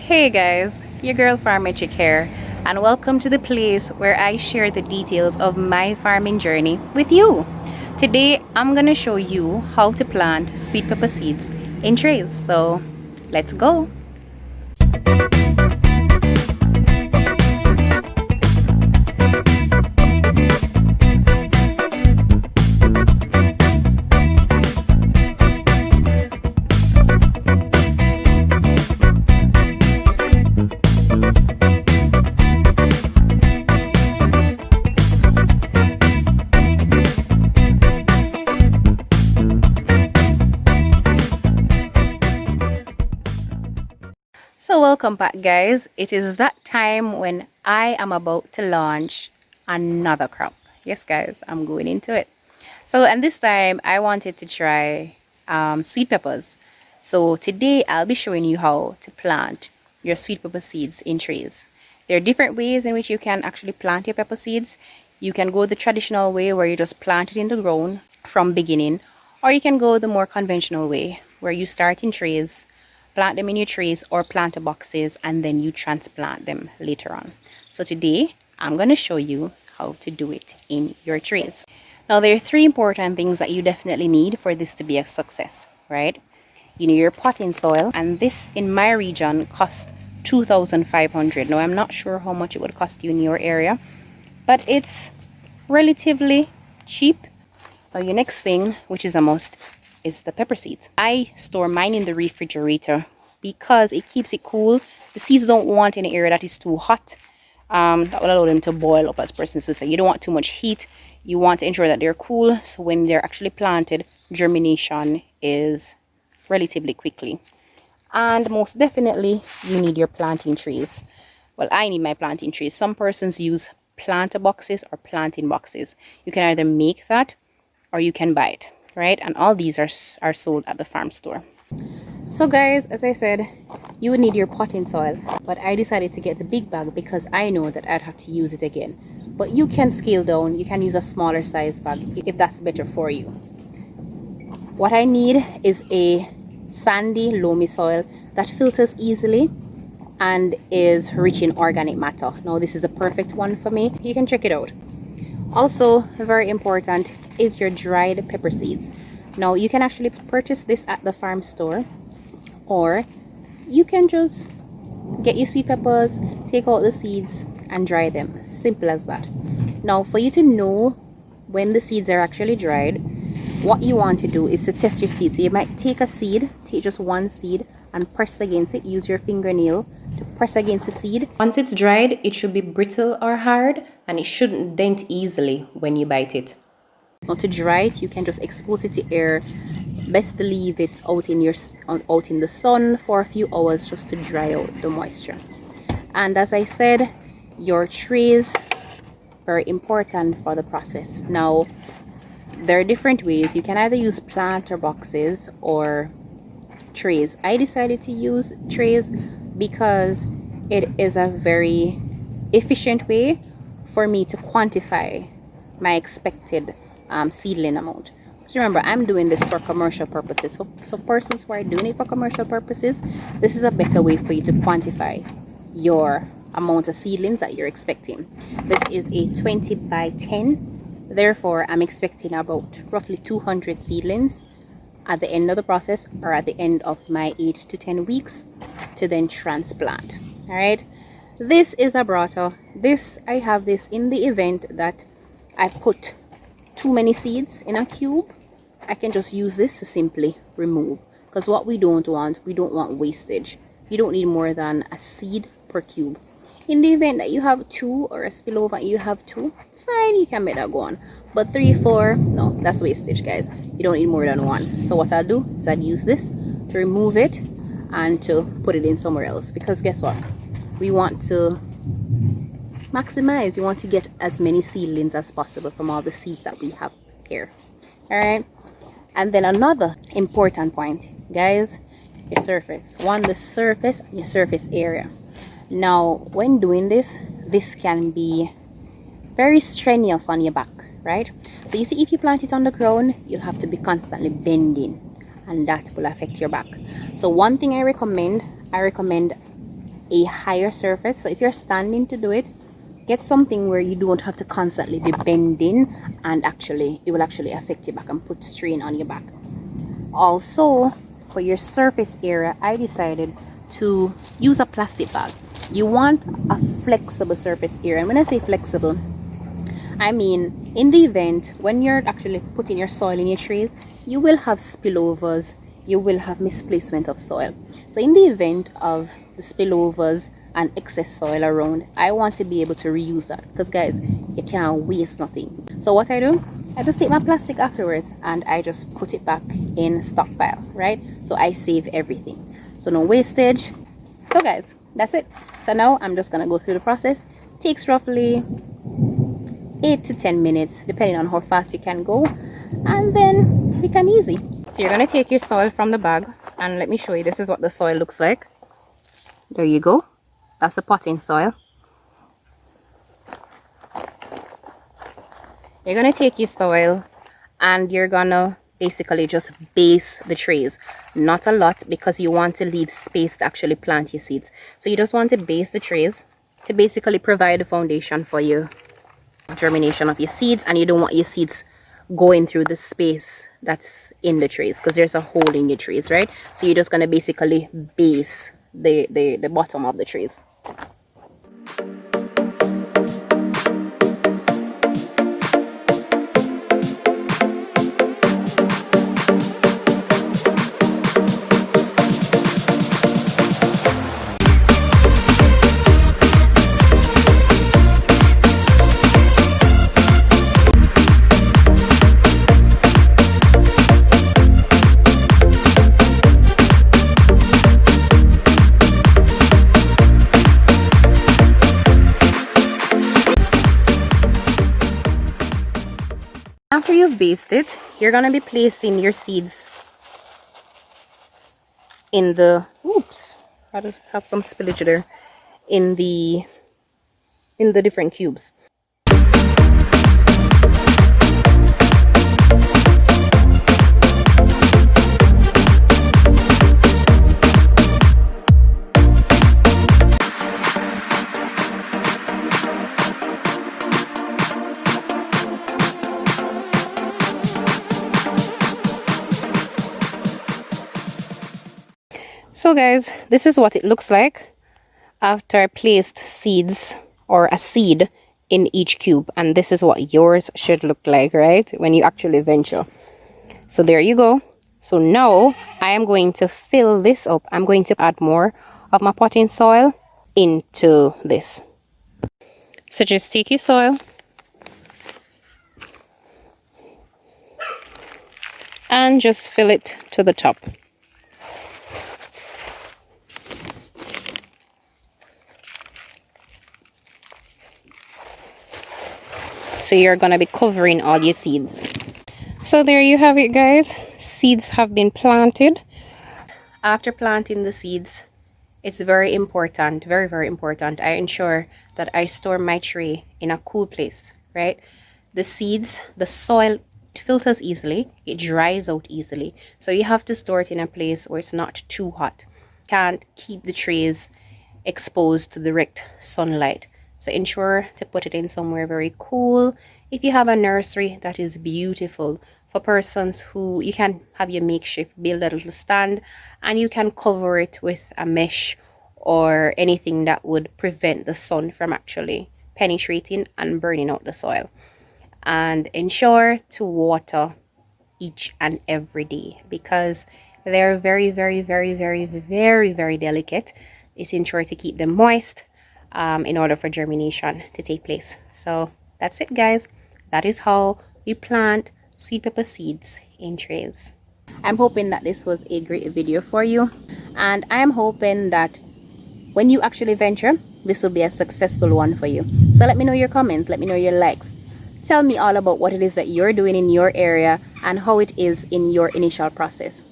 Hey guys, your girl Farmer Chic here, and welcome to the place where I share the details of my farming journey with you. Today I'm gonna show you how to plant sweet pepper seeds in trays. So let's go. So welcome back guys. It is that time when I am about to launch another crop. Yes guys, I'm going into it. So and this time I wanted to try sweet peppers. So today I'll be showing you how to plant your sweet pepper seeds in trays. There are different ways in which you can actually plant your pepper seeds. You can go the traditional way where you just plant it in the ground from beginning, or you can go the more conventional way where you start in trays, plant them in your trays or planter boxes, and then you transplant them later on. So today I'm going to show you how to do it in your trays. Now there are three important things that you definitely need for this to be a success, right? You need your potting soil, and this in my region cost 2,500. Now I'm not sure how much it would cost you in your area, but it's relatively cheap. Now your next thing, which is a must, is the pepper seeds. I store mine in the refrigerator because it keeps it cool. The seeds don't want an area that is too hot. That will allow them to boil up, as persons would say. You don't want too much heat. You want to ensure that they're cool, so when they're actually planted, germination is relatively quickly. And most definitely, you need your planting trees. Well, I need my planting trees. Some persons use planter boxes or planting boxes. You can either make that or you can buy it, right? And all these are sold at the farm store. So guys, as I said, you would need your potting soil, but I decided to get the big bag because I know that I'd have to use it again. But you can scale down. You can use a smaller size bag if that's better for you. What I need is a sandy loamy soil that filters easily and is rich in organic matter. Now this is a perfect one for me. You can check it out. Also very important is your dried pepper seeds. Now you can actually purchase this at the farm store, or you can just get your sweet peppers, take out the seeds and dry them. Simple as that. Now for you to know when the seeds are actually dried, what you want to do is to test your seeds. So you might take a seed, take just one seed and press against it. Use your fingernail to press against the seed. Once it's dried, it should be brittle or hard, and it shouldn't dent easily when you bite it. Now to dry it, you can just expose it to air. Best to leave it out in the sun for a few hours just to dry out the moisture. And as I said, your trays are important for the process. Now there are different ways. You can either use planter boxes or trays. I decided to use trays because it is a very efficient way for me to quantify my expected seedling amount. So remember, I'm doing this for commercial purposes. So persons who are doing it for commercial purposes, this is a better way for you to quantify your amount of seedlings that you're expecting. This is a 20 by 10. Therefore, I'm expecting about roughly 200 seedlings at the end of the process, or at the end of my 8 to 10 weeks, to then transplant. All right. This is a burrata. I have this in the event that I put too many seeds in a cube. I can just use this to simply remove, because what we don't want wastage. You don't need more than a seed per cube. In the event that you have two, or a spillover you have two, fine, you can make that go on. But 3, 4, no, that's wastage guys. You don't need more than one. So what I'll do is I'll use this to remove it and to put it in somewhere else, because guess what, we want to maximize. We want to get as many seedlings as possible from all the seeds that we have here. All right. And then another important point guys, your surface. The surface and your surface area. Now when doing this can be very strenuous on your back, right? So you see, if you plant it on the ground, you'll have to be constantly bending, and that will affect your back. So one thing I recommend a higher surface. So if you're standing to do it, get something where you don't have to constantly be bending, and actually it will actually affect your back and put strain on your back. Also, for your surface area, I decided to use a plastic bag. You want a flexible surface area, and when I say flexible, I mean in the event when you're actually putting your soil in your trays, you will have spillovers, you will have misplacement of soil. So in the event of the spillovers and excess soil around, I want to be able to reuse that, because guys, you can't waste nothing. So what I do, I just take my plastic afterwards and I just put it back in stockpile, right? So I save everything, so no wastage. So guys, that's it. So now I'm just gonna go through the process. Takes roughly 8 to 10 minutes depending on how fast you can go, and then quick and easy. So you're gonna take your soil from the bag, and let me show you, this is what the soil looks like. There you go, that's the potting soil. You're gonna take your soil and you're gonna basically just base the trays, not a lot, because you want to leave space to actually plant your seeds. So you just want to base the trays to basically provide a foundation for your germination of your seeds, and you don't want your seeds going through the space that's in the trays, because there's a hole in your trays, right? So you're just going to basically base the bottom of the trays. After you've based it, you're gonna be placing your seeds in the, oops, I have some spillage there, in the different cubes. So guys, this is what it looks like after I placed seeds, or a seed, in each cube, and this is what yours should look like, right, when you actually venture. So there you go. So now I am going to fill this up. I'm going to add more of my potting soil into this. So just take your soil and just fill it to the top. So you're gonna be covering all your seeds. So there you have it, guys. Seeds have been planted. After planting the seeds, it's very important, very, very important, I ensure that I store my tray in a cool place, right? The seeds, the soil filters easily, it dries out easily. So you have to store it in a place where it's not too hot. Can't keep the trays exposed to direct sunlight. So ensure to put it in somewhere very cool. If you have a nursery, that is beautiful. For persons who, you can have your makeshift, build a little stand, and you can cover it with a mesh or anything that would prevent the sun from actually penetrating and burning out the soil. And ensure to water each and every day, because they're very, very, very, very, very, very delicate. It's ensure to keep them moist in order for germination to take place. So that's it, guys. That is how we plant sweet pepper seeds in trays. I'm hoping that this was a great video for you, and I'm hoping that when you actually venture, this will be a successful one for you. So let me know your comments, let me know your likes. Tell me all about what it is that you're doing in your area and how it is in your initial process.